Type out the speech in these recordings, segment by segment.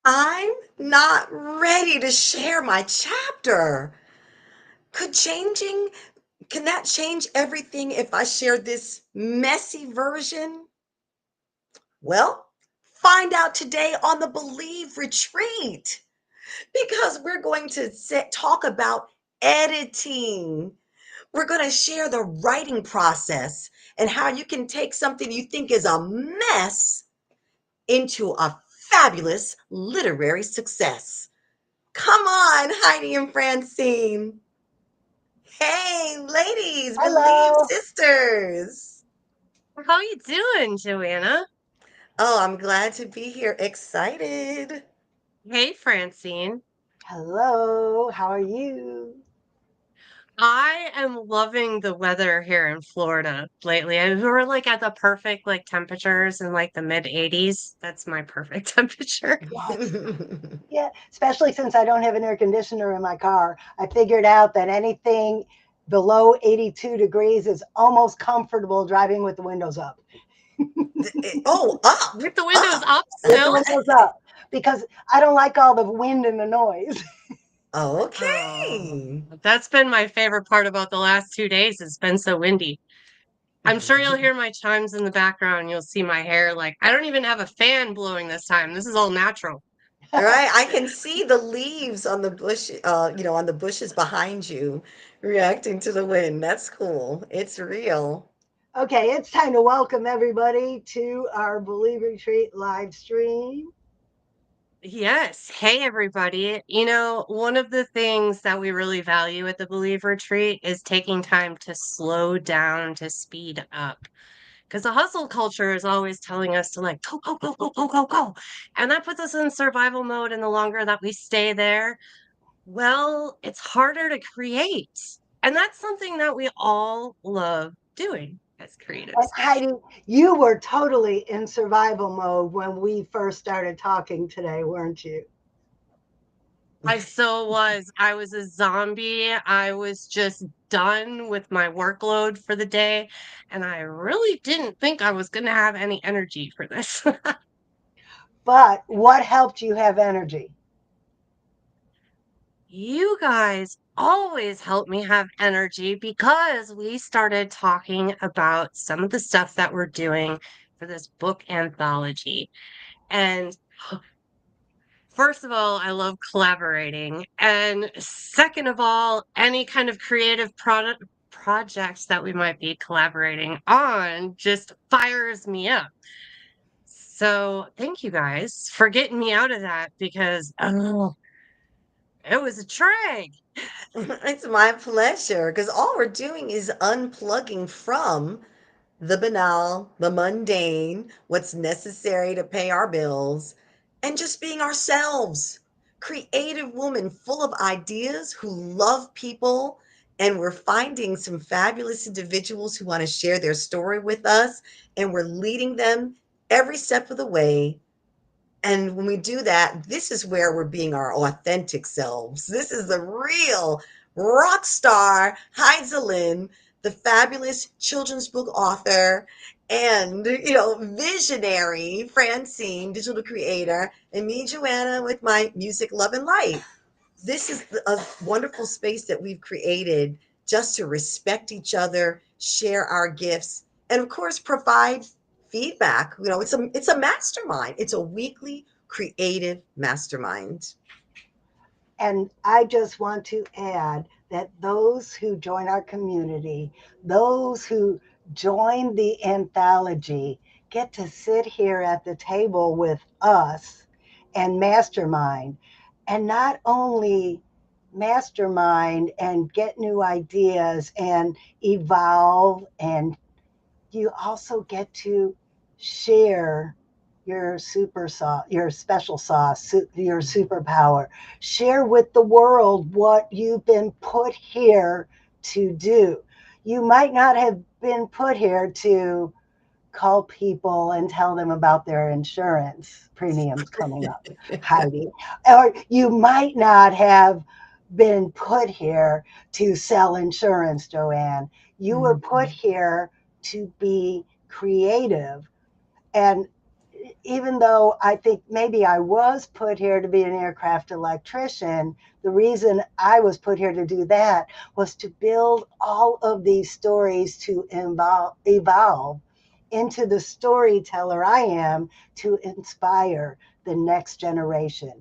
I'm not ready to share my chapter. Could changing, can that change everything if I share this messy version? Well, find out today on the Believe Retreat because we're going to talk about editing. We're going to share the writing process and how you can take something you think is a mess into a fabulous literary success. Come on, Heidi and Francine. Hey, ladies, Believe Hello. sisters. How you doing, Joanna? Oh, I'm glad to be here. Excited. Hey, Francine. Hello. How are you? I am loving the weather here in Florida lately. We're like at the perfect like temperatures in like the mid 80s. That's my perfect temperature. Yes. Yeah. Especially since I don't have an air conditioner in my car. I figured out that anything below 82 degrees is almost comfortable driving with the windows up. Oh, up, With the windows up. up With the still? windows up because I don't like all the wind and the noise. Oh, Okay. that's been my favorite part about the last 2 days. It's been so windy. I'm sure you'll hear my chimes in the background. You'll see my hair. Like, I don't even have a fan blowing this time. This is all natural. All right, I can see the leaves on the bush, on the bushes behind you reacting to the wind. That's cool. It's real. Okay, it's time to welcome everybody to our Believe Retreat live stream. Yes. Hey, everybody. One of the things that we really value at the Believe Retreat is taking time to slow down, to speed up. Because the hustle culture is always telling us to like go, go, go, go, go, go, go. And that puts us in survival mode. And the longer that we stay there, well, it's harder to create. And that's something that we all love doing as And creatives. Heidi, you were totally in survival mode when we first started talking today, weren't you? I so was. I was a zombie. I was just done with my workload for the day, and I really didn't think I was going to have any energy for this. But what helped you have energy? You guys always help me have energy because we started talking about some of the stuff that we're doing for this book anthology. And first of all, I love collaborating. And second of all, any kind of creative product projects that we might be collaborating on just fires me up. So thank you guys for getting me out of that because it was a drag. It's my pleasure because all we're doing is unplugging from the banal, the mundane, what's necessary to pay our bills, and just being ourselves. Creative woman full of ideas who love people. And we're finding some fabulous individuals who want to share their story with us. And we're leading them every step of the way. And when we do that, this is where we're being our authentic selves. This is the real rock star Heizelin, the fabulous children's book author and visionary Francine, digital creator, and me, Joanna, with my music, love, and light. This is a wonderful space that we've created just to respect each other, share our gifts, and of course provide feedback. It's a mastermind. It's a weekly creative mastermind. And I just want to add that those who join our community, those who join the anthology, get to sit here at the table with us and mastermind. And not only mastermind and get new ideas and evolve, and you also get to share your super sauce, your special sauce, your superpower. Share with the world what you've been put here to do. You might not have been put here to call people and tell them about their insurance premiums coming up, Heidi. Or you might not have been put here to sell insurance, Joanne. You were put Mhm. here to be creative. And even though I think maybe I was put here to be an aircraft electrician, the reason I was put here to do that was to build all of these stories to evolve into the storyteller I am to inspire the next generation.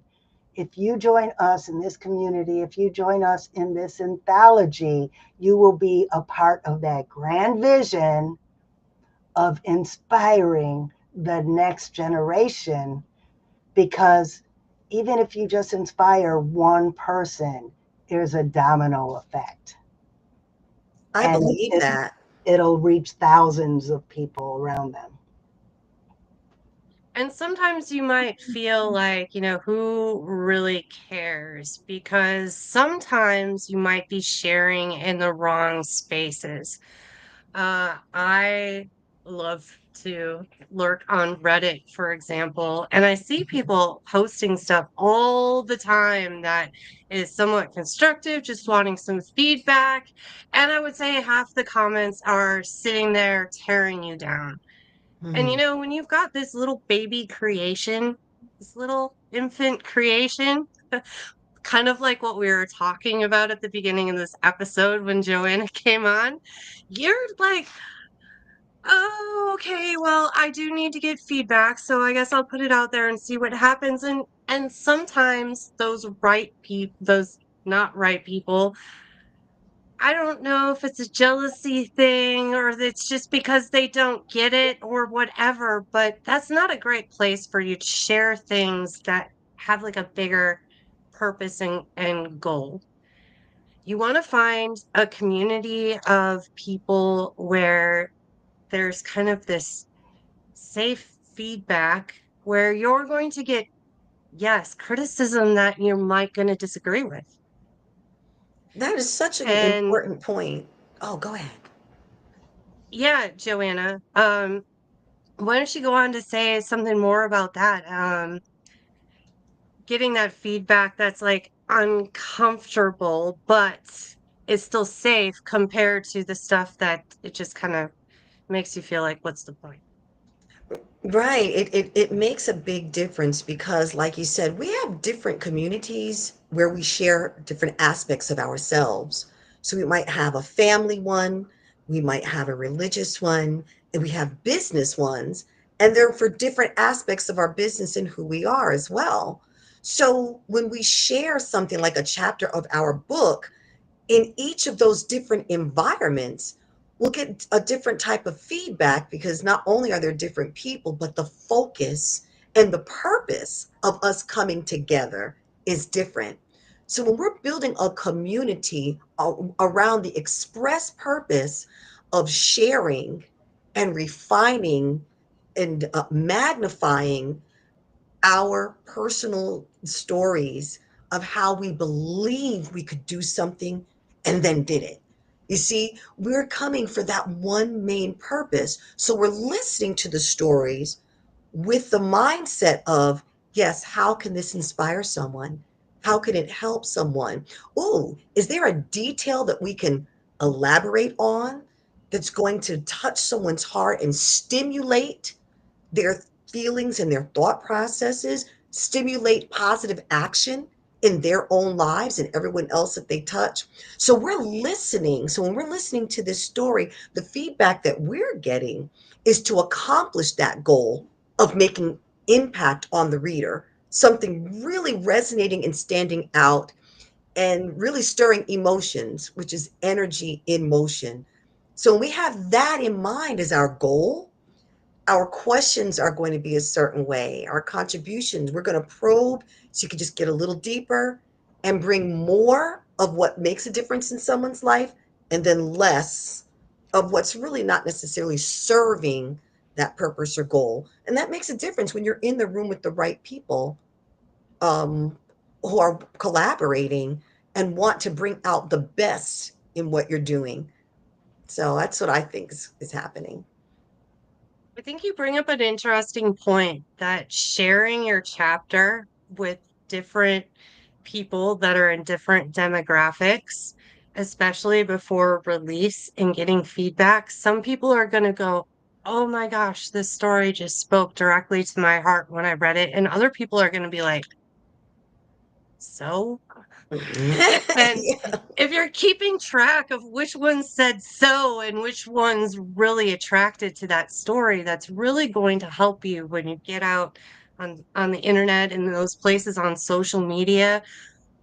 If you join us in this community, if you join us in this anthology, you will be a part of that grand vision of inspiring the next generation, because even if you just inspire one person, there's a domino effect, I and believe that. it'll reach thousands of people around them. And sometimes you might feel like, who really cares? Because sometimes you might be sharing in the wrong spaces. I love to lurk on Reddit, for example, and I see people posting stuff all the time that is somewhat constructive, just wanting some feedback. And I would say half the comments are sitting there tearing you down. And Mhm. when you've got this little baby creation, this little infant creation, kind of like what we were talking about at the beginning of this episode when Joanna came on, you're like, oh, okay, well, I do need to get feedback, so I guess I'll put it out there and see what happens. And sometimes those not right people, I don't know if it's a jealousy thing or it's just because they don't get it or whatever, but that's not a great place for you to share things that have like a bigger purpose and goal. You want to find a community of people where there's kind of this safe feedback where you're going to get, yes, criticism that you might going to disagree with. That is such an And important point. Oh, go ahead. yeah, Joanna, why don't you go on to say something more about that? Getting that feedback that's like uncomfortable, but is still safe compared to the stuff that it just kind of makes you feel like, what's the point? Right. It makes a big difference because, like you said, we have different communities where we share different aspects of ourselves. So we might have a family one, we might have a religious one, and we have business ones. And they're for different aspects of our business and who we are as well. So when we share something like a chapter of our book, in each of those different environments, we'll get a different type of feedback because not only are there different people, but the focus and the purpose of us coming together is different. So when we're building a community around the express purpose of sharing and refining and magnifying our personal stories of how we believe we could do something and then did it. You see, we're coming for that one main purpose. So we're listening to the stories with the mindset of, yes, how can this inspire someone? How can it help someone? Oh, is there a detail that we can elaborate on that's going to touch someone's heart and stimulate their feelings and their thought processes, stimulate positive action in their own lives and everyone else that they touch. So we're listening. So when we're listening to this story, the feedback that we're getting is to accomplish that goal of making impact on the reader, something really resonating and standing out and really stirring emotions, which is energy in motion. So when we have that in mind as our goal, our questions are going to be a certain way. Our contributions, we're going to probe so you can just get a little deeper and bring more of what makes a difference in someone's life and then less of what's really not necessarily serving that purpose or goal. And that makes a difference when you're in the room with the right people um, who are collaborating and want to bring out the best in what you're doing. So that's what I think is happening. I think you bring up an interesting point that sharing your chapter with different people that are in different demographics, especially before release and getting feedback, some people are going to go, oh my gosh, this story just spoke directly to my heart when I read it. And other people are going to be like, so? And Yeah. if you're keeping track of which ones said so and which ones really attracted to that story, that's really going to help you when you get out on the internet and those places on social media.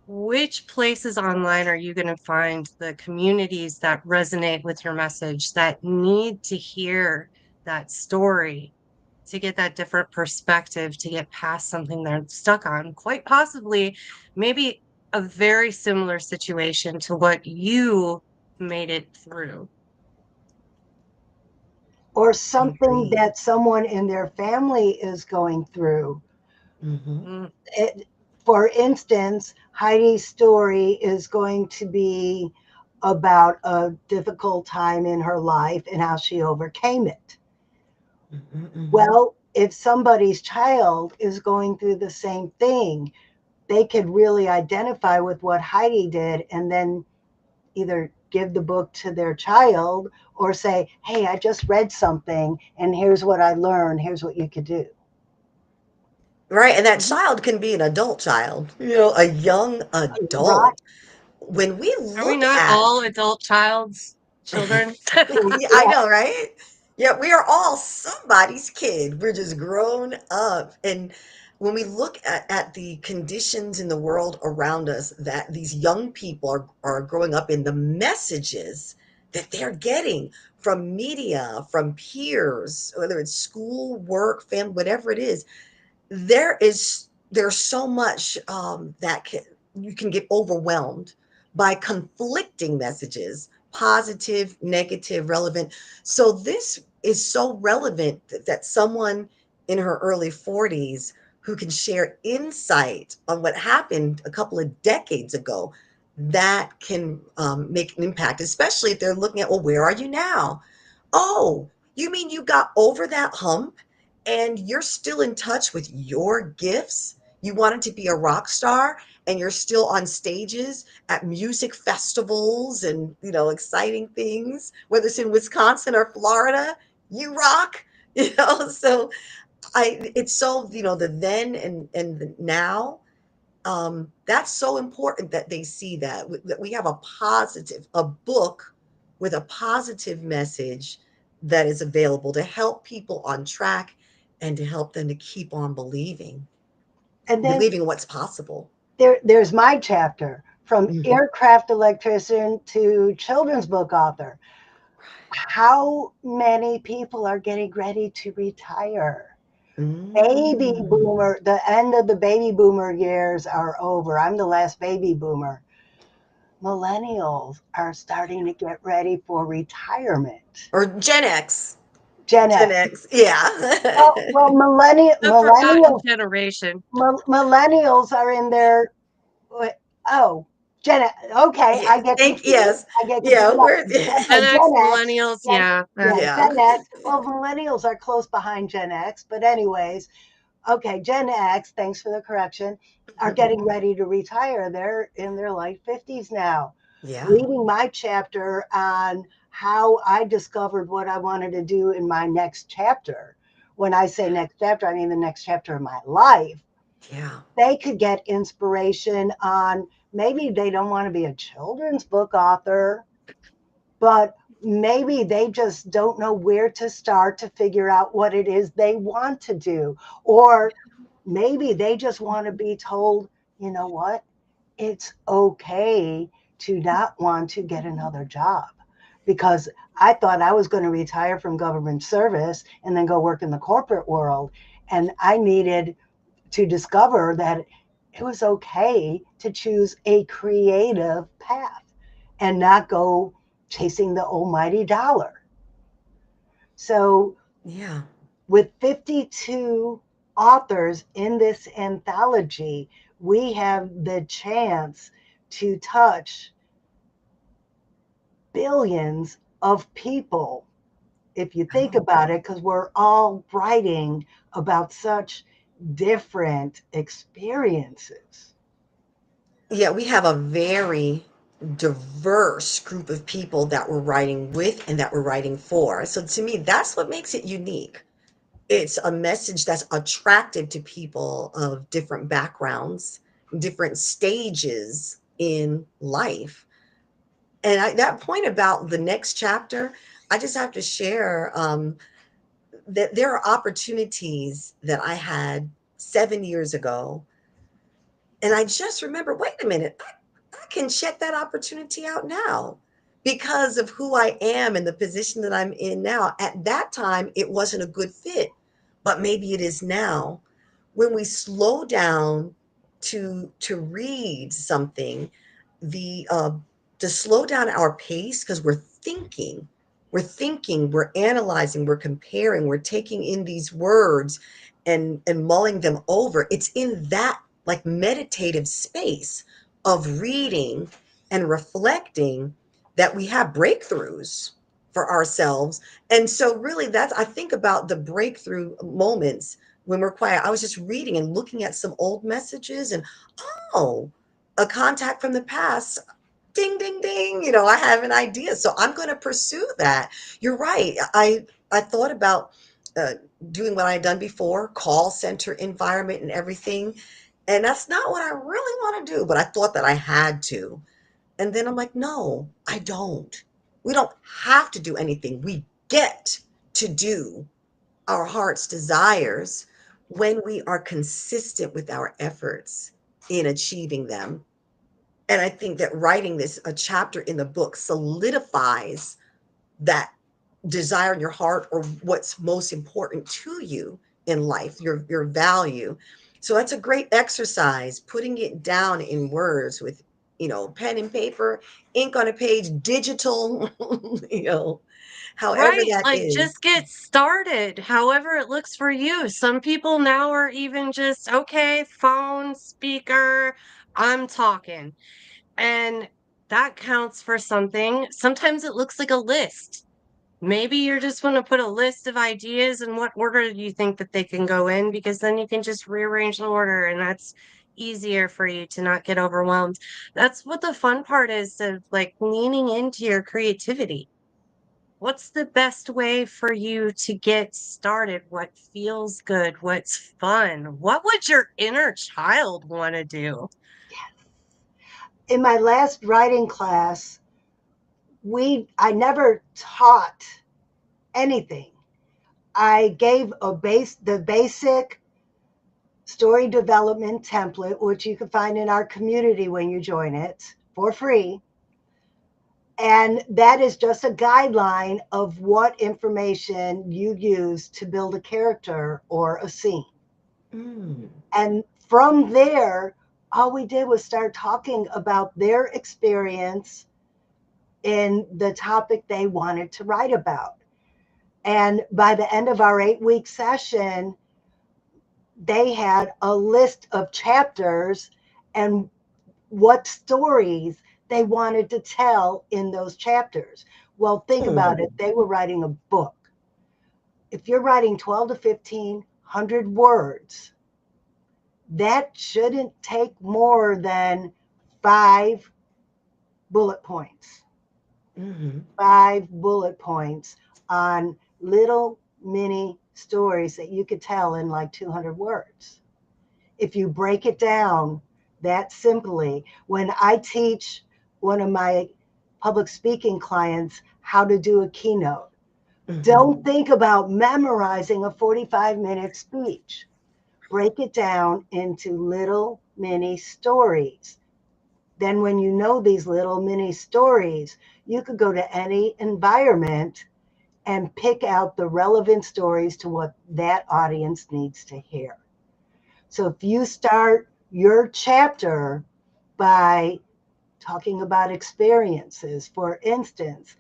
Which places online are you going to find the communities that resonate with your message, that need to hear that story, to get that different perspective, to get past something they're stuck on? Quite possibly, maybe a very similar situation to what you made it through. Or something Agreed. that someone in their family is going through. Hmm. Mm, It, for instance, Heidi's story is going to be about a difficult time in her life and how she overcame it. Hmm. Hmm. Well, if somebody's child is going through the same thing, they could really identify with what Heidi did and then either give the book to their child or say, hey, I just read something and here's what I learned. Here's what you could do. Right. And that mhm. child can be an adult child, a young Right. adult. When we Are we look not at all adult child's children? yeah, I Yeah. know, right? Yeah, we are all somebody's kid. We're just grown up. And when we look at the conditions in the world around us that these young people are growing up in, the messages that they're getting from media, from peers, whether it's school, work, family, whatever it is, there's so much you can get overwhelmed by conflicting messages, positive, negative, relevant. So this is so relevant that someone in her early 40s who can share insight on what happened a couple of decades ago, that can make an impact, especially if they're looking at, well, where are you now? Oh, you mean you got over that hump and you're still in touch with your gifts? You wanted to be a rock star and you're still on stages at music festivals and, exciting things, whether it's in Wisconsin or Florida, you rock, So it's so, the then and the now, that's so important that they see that we have a book with a positive message that is available to help people on track and to help them to keep on And then believing what's possible. there's my chapter from Mhm. aircraft electrician to children's book author. How many people are getting ready to retire? Baby Mm. boomer, the end of the baby boomer years are over. I'm the last baby boomer. Millennials are starting to get ready for retirement. Or Gen X. Gen Gen X. X, yeah. Well, The forgotten generation. millennials are in their oh, Gen X. Okay, Yeah, yes. I get Yeah, confused. we're Gen Okay, X, Gen X. millennials, Gen, yeah. yeah, yeah. Gen X. Well, millennials are close behind Gen X, but anyways, okay, Gen X. Thanks for the correction. Are getting ready to retire. They're in their late 50s now. Yeah. Reading my chapter on how I discovered what I wanted to do in my next chapter. When I say next chapter, I mean the next chapter of my life. Yeah. They could get inspiration on maybe they don't want to be a children's book author, but maybe they just don't know where to start to figure out what it is they want to do. Or maybe they just want to be told, you know what? It's okay to not want to get another job. Because I thought I was going to retire from government service and then go work in the corporate world. And I needed to discover that it was okay to choose a creative path and not go chasing the almighty dollar. So, Yeah. with 52 authors in this anthology, we have the chance to touch billions of people, if you think Oh. about it, because we're all writing about such different experiences. Yeah, we have a very diverse group of people that we're writing with and that we're writing for. So to me, that's what makes it unique. It's a message that's attractive to people of different backgrounds, different stages in life. And that point about the next chapter, I just have to share that there are opportunities that I had 7 years ago. And I just remember, wait a minute, I can check that opportunity out now because of who I am and the position that I'm in now. At that time, it wasn't a good fit, but maybe it is now. When we slow down to read something, the to slow down our pace because we're analyzing, we're comparing, we're taking in these words and mulling them over. It's in that like meditative space of reading and reflecting that we have breakthroughs for ourselves. And so really that's I think about the breakthrough moments when we're quiet. I was just reading and looking at some old messages and oh, a contact from the past. Ding ding ding, I have an idea. So I'm going to pursue that. You're right. I thought about uh, doing what I had done before, call center environment and everything. And that's not what I really want to do, but I thought that I had to. And then I'm like, no, I don't. We don't have to do anything. We get to do our heart's desires when we are consistent with our efforts in achieving them. And I think that writing this, a chapter in the book, solidifies that desire in your heart or what's most important to you in life, your value. So that's a great exercise, putting it down in words with, pen and paper, ink on a page, digital, you know, however Right, that like, is. just get started, however it looks for you. Some people now are even just, "Okay, phone, speaker, I'm talking," and that counts for something. Sometimes it looks like a list. Maybe you're just wanna put a list of ideas and what order do you think that they can go in, because then you can just rearrange the order, and that's easier for you to not get overwhelmed. That's what the fun part is of, like, leaning into your creativity. What's the best way for you to get started? What feels good? What's fun? What would your inner child wanna do? In my last writing class, I never taught anything. I gave the basic story development template, which you can find in our community when you join it for free. And that is just a guideline of what information you use to build a character or a scene. Mm, And from there, all we did was start talking about their experience in the topic they wanted to write about. And by the end of our 8-week session, they had a list of chapters and what stories they wanted to tell in those chapters. Well, think about mm, it. They were writing a book. If you're writing 12 to 1500 words, that shouldn't take more than 5 bullet points. mhm, 5 bullet points on little mini stories that you could tell in like 200 words. If you break it down that simply, when I teach one of my public speaking clients how to do a keynote, mhm, don't think about memorizing a 45-minute speech. Break it down into little mini stories. Then, when you know these little mini stories, you could go to any environment and pick out the relevant stories to what that audience needs to hear. So if you start your chapter by talking about experiences, for instance,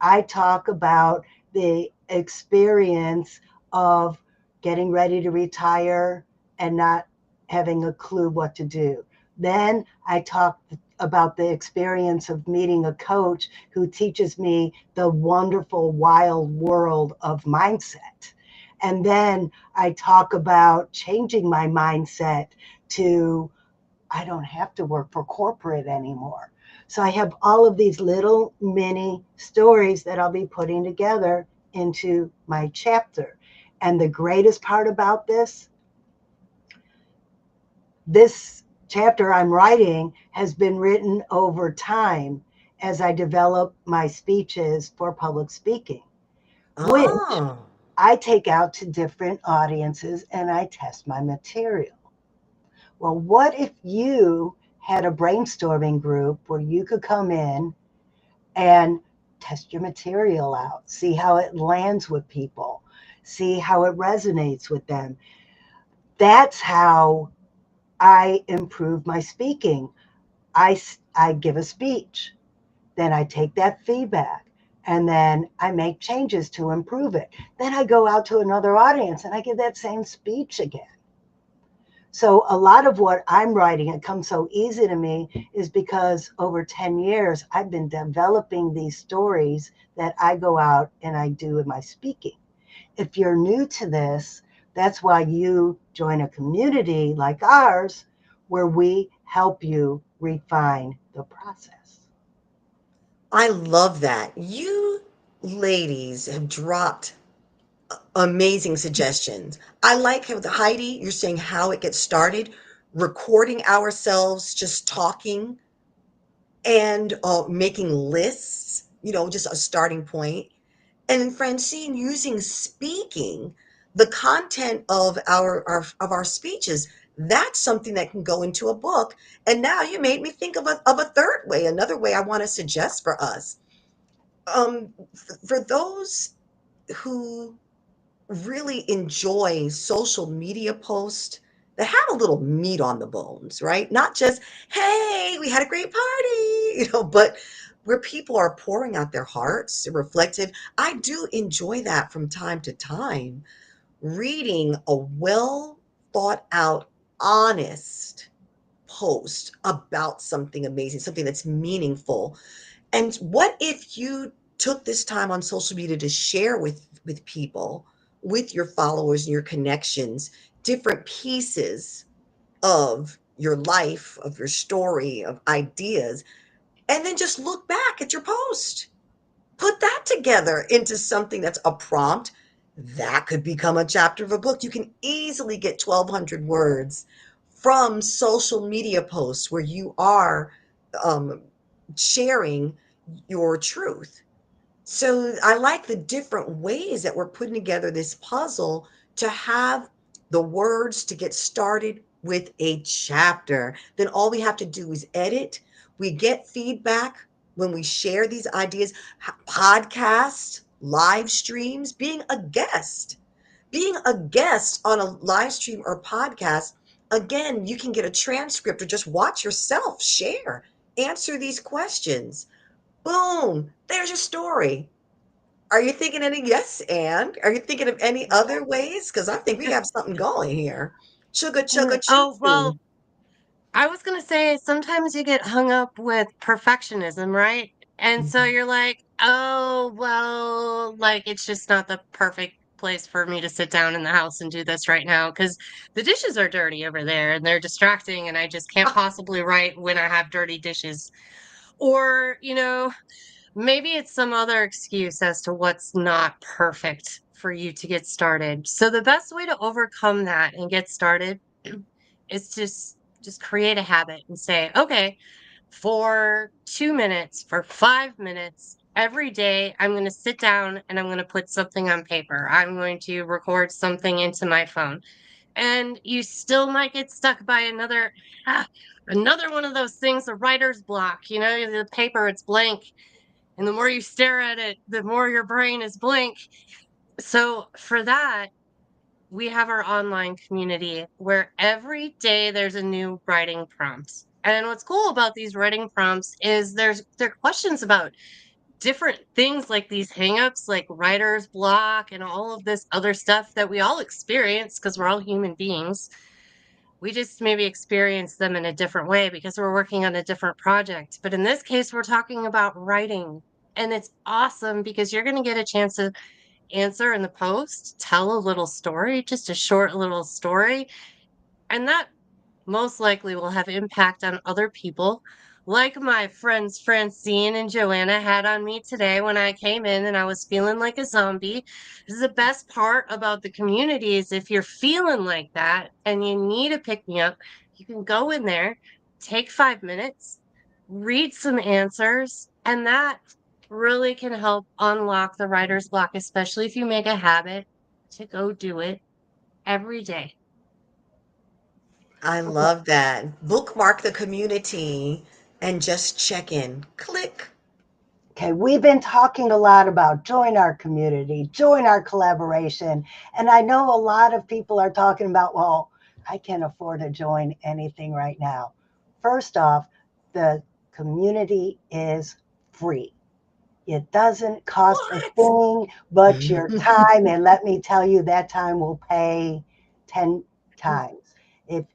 I talk about the experience of getting ready to retire and not having a clue what to do. Then I talk about the experience of meeting a coach who teaches me the wonderful, wild world of mindset. And then I talk about changing my mindset to I don't have to work for corporate anymore. So I have all of these little mini stories that I'll be putting together into my chapter. And the greatest part about this chapter I'm writing has been written over time as I develop my speeches for public speaking, which Oh, I take out to different audiences and I test my material. Well, what if you had a brainstorming group where you could come in and test your material out, see how it lands with people, see how it resonates with them? That's how I improve my speaking. I give a speech, then I take that feedback and then I make changes to improve it. Then I go out to another audience and I give that same speech again. So a lot of what I'm writing, it comes so easy to me, is because over 10 years, I've been developing these stories that I go out and I do in my speaking. If you're new to this, that's why you join a community like ours, where we help you refine the process. I love that. You ladies have dropped amazing suggestions. I like how the Heidi, you're saying how it gets started, recording ourselves just talking and making lists, just a starting point. And then Francine using speaking, the content of our speeches, that's something that can go into a book. And now you made me think of a third way, another way I want to suggest for us. For those who really enjoy social media posts that have a little meat on the bones, right? Not just, hey, we had a great party, but where people are pouring out their hearts, they're reflective. I do enjoy that from time to time. Reading a well thought out, honest post about something amazing, something that's meaningful. And what if you took this time on social media to share with people, with your followers and your connections, different pieces of your life, of your story, of ideas, and then just look back at your post. Put that together into something that's a prompt. That could become a chapter of a book. You can easily get 1,200 words from social media posts where you are um, sharing your truth. So I like the different ways that we're putting together this puzzle to have the words to get started with a chapter. Then all we have to do is edit. We get feedback when we share these ideas, podcasts, live streams, being a guest on a live stream or podcast. Again, you can get a transcript or just watch yourself share, answer these questions. Boom, there's your story. Are you thinking any yes, and are you thinking of any other ways? Because I think we have something going here. Chugga chugga choo Oh, well, choo. I was gonna say sometimes you get hung up with perfectionism, right? And so Mhm. you're like, oh, well, like it's just not the perfect place for me to sit down in the house and do this right now because the dishes are dirty over there and they're distracting and I just can't possibly write when I have dirty dishes. Or, maybe it's some other excuse as to what's not perfect for you to get started. So the best way to overcome that and get started is just create a habit and say, okay, for 2 minutes, for 5 minutes every day, I'm going to sit down and I'm going to put something on paper. I'm going to record something into my phone. And you still might get stuck by ah, another one of those things, the writer's block. The paper, it's blank, and the more you stare at it, the more your brain is blank. So for that, we have our online community where every day there's a new writing prompt. And what's cool about these writing prompts is there are questions about different things like these hangups, like writer's block and all of this other stuff that we all experience because we're all human beings. We just maybe experience them in a different way because we're working on a different project. But in this case, we're talking about writing. And it's awesome because you're going to get a chance to answer in the post, tell a little story, just a short little story. And that most likely will have impact on other people like my friends Francine and Joanna had on me today when I came in and I was feeling like a zombie. This is the best part about the community is if you're feeling like that and you need a pick me up, you can go in there, take 5 minutes, read some answers, and that really can help unlock the writer's block, especially if you make a habit to go do it every day. I love that. Bookmark the community and just check in. Click. Okay, we've been talking a lot about join our community, join our collaboration. And I know a lot of people are talking about, well, I can't afford to join anything right now. First off, the community is free. It doesn't cost a What? thing but your time. And let me tell you, that time will pay 10 times. If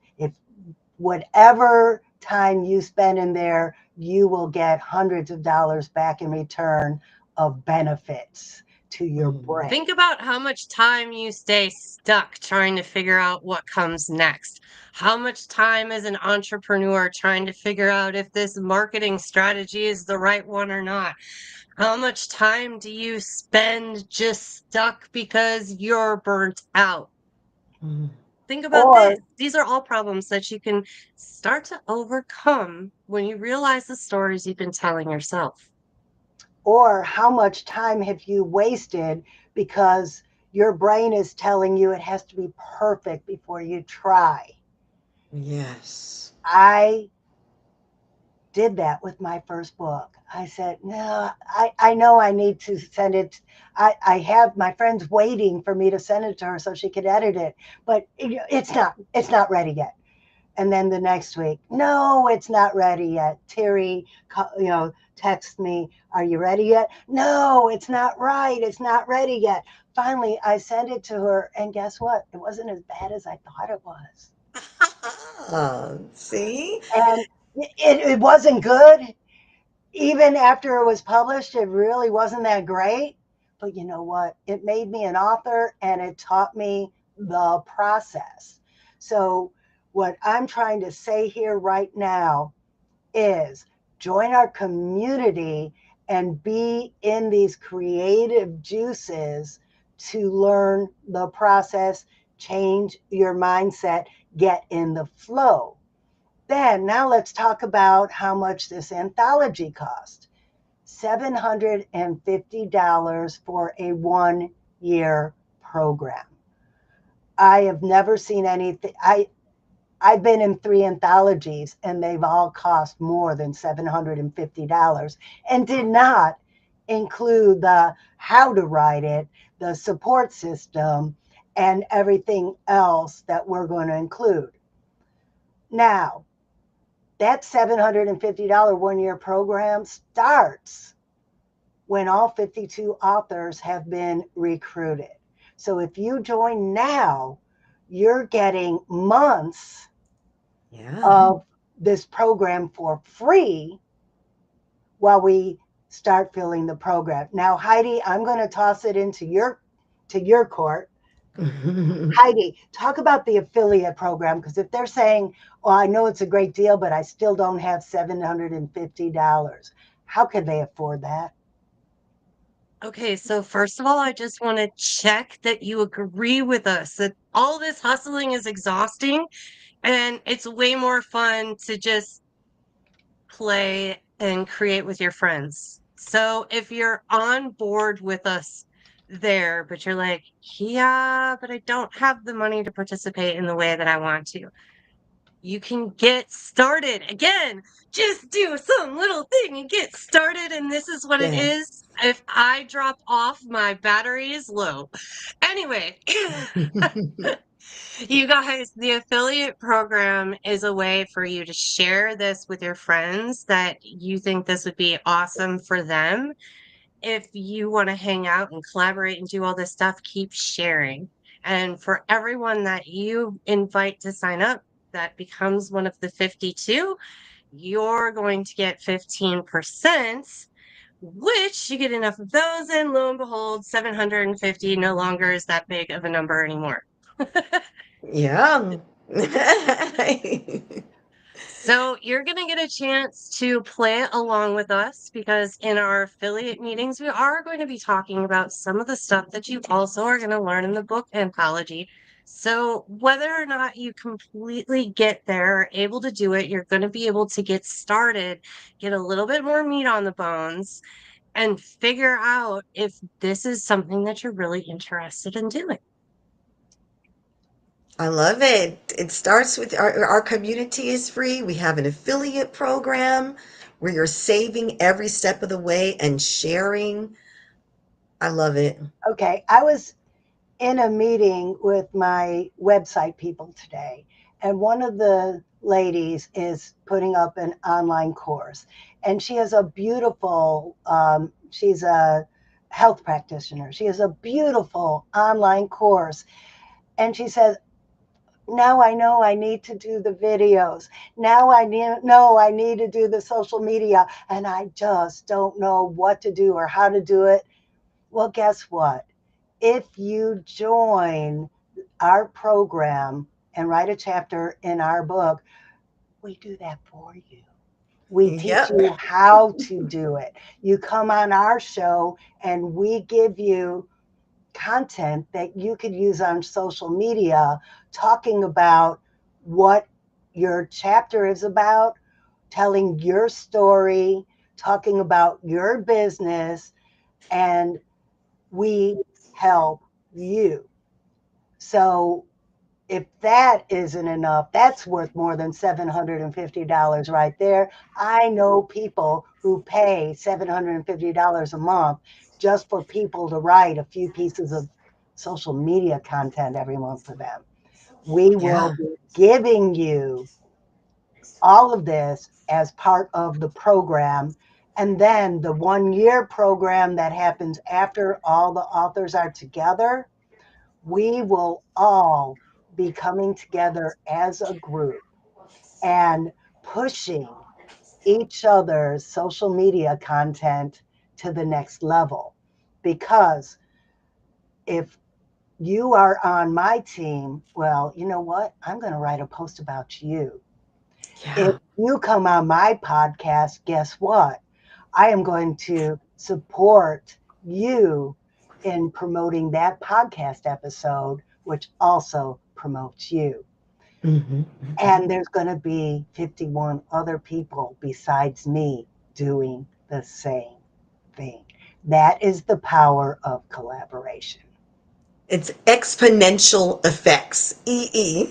whatever time you spend in there, you will get hundreds of dollars back in return of benefits to your brain. Think about how much time you stay stuck trying to figure out what comes next. How much time as an entrepreneur trying to figure out if this marketing strategy is the right one or not. How much time do you spend just stuck because you're burnt out? Think about this. Or These are all problems that you can start to overcome when you realize the stories you've been telling yourself. or how much time have you wasted because your brain is telling you it has to be perfect before you try. Yes. I did that with my first book. I said, no, I know I need to send it. I have my friends waiting for me to send it to her so she could edit it, but it's not ready yet. And then the next week, no, it's not ready yet. Terry, text me, are you ready yet? No, it's not right. It's not ready yet. Finally, I sent it to her, and guess what? It wasn't as bad as I thought it was. See? And it wasn't good. Even after it was published, it really wasn't that great. But you know what? It made me an author and it taught me the process. So, what I'm trying to say here right now is join our community and be in these creative juices to learn the process, change your mindset, get in the flow. Then, now let's talk about how much this anthology cost. $750 for a 1 year program. I have never seen anything. I've been in 3 anthologies and they've all cost more than $750 and did not include the how to write it, the support system, and everything else that we're going to include. Now, that $750 1 year program starts when all 52 authors have been recruited. So if you join now, you're getting months Yeah. of this program for free while we start filling the program. Now, Heidi, I'm going to toss it into your court. Heidi, talk about the affiliate program because if they're saying, "Well, I know it's a great deal, but I still don't have $750," how could they afford that? Okay, so first of all, I just want to check that you agree with us that all this hustling is exhausting and it's way more fun to just play and create with your friends. So if you're on board with us there, but you're like, yeah, but I don't have the money to participate in the way that I want to, you can get started. Again, just do some little thing and get started. And this is what it Yes. is. If I drop off, my battery is low. Anyway, you guys, the affiliate program is a way for you to share this with your friends that you think this would be awesome for them. If you want to hang out and collaborate and do all this stuff, keep sharing. And for everyone that you invite to sign up, that becomes one of the 52, you're going to get 15%, which you get enough of those, and lo and behold, 750 no longer is that big of a number anymore. Yeah. So you're going to get a chance to play along with us because in our affiliate meetings, we are going to be talking about some of the stuff that you also are going to learn in the book anthology. So whether or not you completely get there, able to do it, you're going to be able to get started, get a little bit more meat on the bones, and figure out if this is something that you're really interested in doing. I love it. It starts with our community is free. We have an affiliate program where you're saving every step of the way and sharing. I love it. Okay, I was in a meeting with my website people today, and one of the ladies is putting up an online course, and she has a beautiful, she's a health practitioner. She has a beautiful online course, and she says, now I know I need to do the videos. Now know I need to do the social media, and I just don't know what to do or how to do it. Well, guess what? If you join our program and write a chapter in our book, we do that for you. We teach Yep. you how to do it. You come on our show and we give you content that you could use on social media talking about what your chapter is about, telling your story, talking about your business, and we help you. So if that isn't enough, that's worth more than $750 right there. I know people who pay $750 a month just for people to write a few pieces of social media content every month for them. We will Yeah. be giving you all of this as part of the program. And then the 1 year program that happens after all the authors are together, we will all be coming together as a group and pushing each other's social media content to the next level. Because if you are on my team, well, you know what? I'm going to write a post about you. If Yeah. you come on my podcast, guess what? I am going to support you in promoting that podcast episode, which also promotes you. Hmm. And there's going to be 51 other people besides me doing the same thing. That is the power of collaboration. It's exponential effects. EE.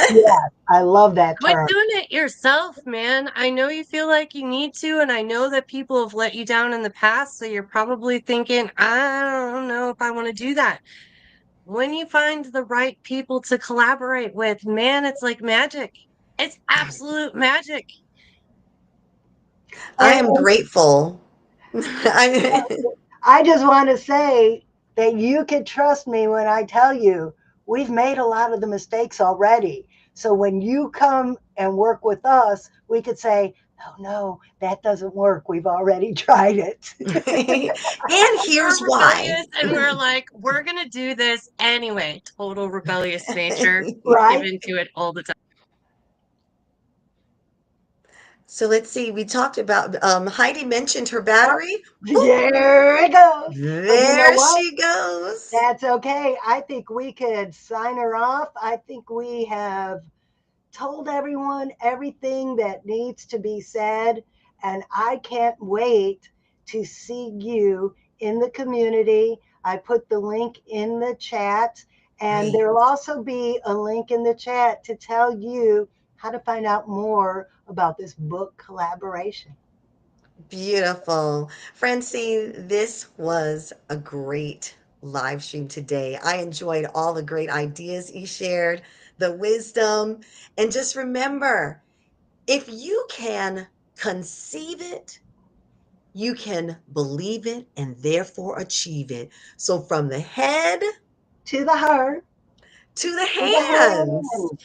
Yes, I love that Quit term. doing it yourself, man. I know you feel like you need to, and I know that people have let you down in the past, so you're probably thinking, I don't know if I want to do that. When you find the right people to collaborate with, man, it's like magic. It's absolute magic. I And am grateful. I, I just want to say that you can trust me when I tell you we've made a lot of the mistakes already. So when you come and work with us, we could say, oh no, that doesn't work. We've already tried it. and here's We're why. rebellious and we're like, we're going to do this anyway. Total rebellious nature. We give Right? into it all the time. So let's see. We talked about Heidi mentioned her Oh, battery. Boop, there it goes. But you know there what? she goes. That's okay. I think we could sign her off. I think we have told everyone everything that needs to be said. And I can't wait to see you in the community. I put the link in the chat, and Great. there will also be a link in the chat to tell you how to find out more about this book collaboration. Beautiful. Francine, this was a great live stream today. I enjoyed all the great ideas you shared, the wisdom, and just remember, if you can conceive it, you can believe it and therefore achieve it. So from the head To the heart, to the to the hands. hand.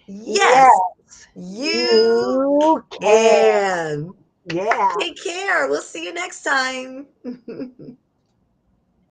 Yes, Yes, you you can. can. Yeah. Take care. We'll see you next time.